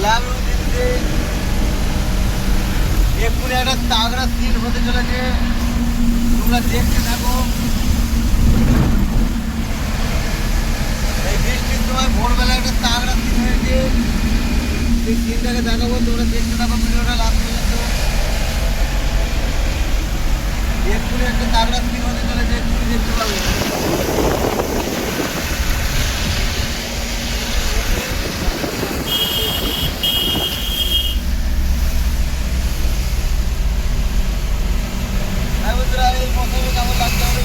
লাগলো দেখতে এক্ষুনি একটা তাগড়া সিন হতে চলেছে, তোমরা দেখতে থাকো। এই বৃষ্টির সময় ভোরবেলা একটা তাগড়া সিন হয়েছে, সেই সিনটাকে দেখাবো, তোমরা দেখতে থাকো ভিডিওটা লাস্ট পর্যন্ত। এক্ষুনি একটা তাগড়া সিন হতে চলেছে, এক্ষুনি দেখতে পাবে। এই মৌসুমে কেমন লাগতে হবে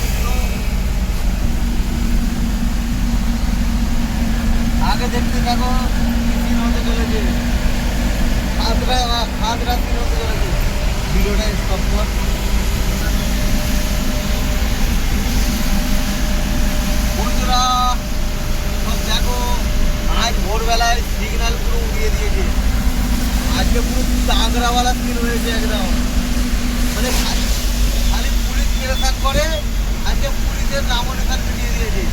আগে দেখতে থাকো, কি সিন হতে চলেছে, খাদরা সিন হতে চলেছে। ভিডিওটা স্টপ কর। বন্ধুরা সব দেখো, আজ ভোরবেলায় সিগন্যাল পুরো উড়িয়ে দিয়েছে। আজকে পুরো তাগড়াওয়ালা সিন হয়েছে একদম, মানে খালি পুলিশ পেরেশান করে, আজকে পুলিশের নামও নিশান মিটিয়ে দিয়েছে।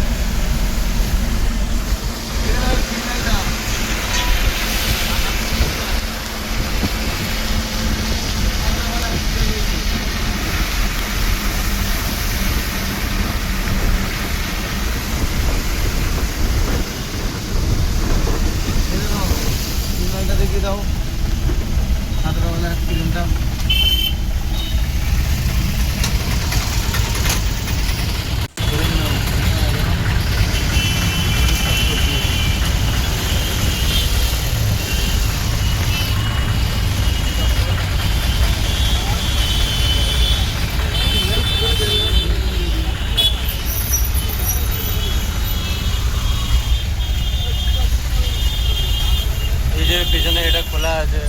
সিগন্যালটা দেখিয়ে দাও, সাতটাবেলা সিগন্যালটা। এই যে পিছনে এটা খোলা আছে।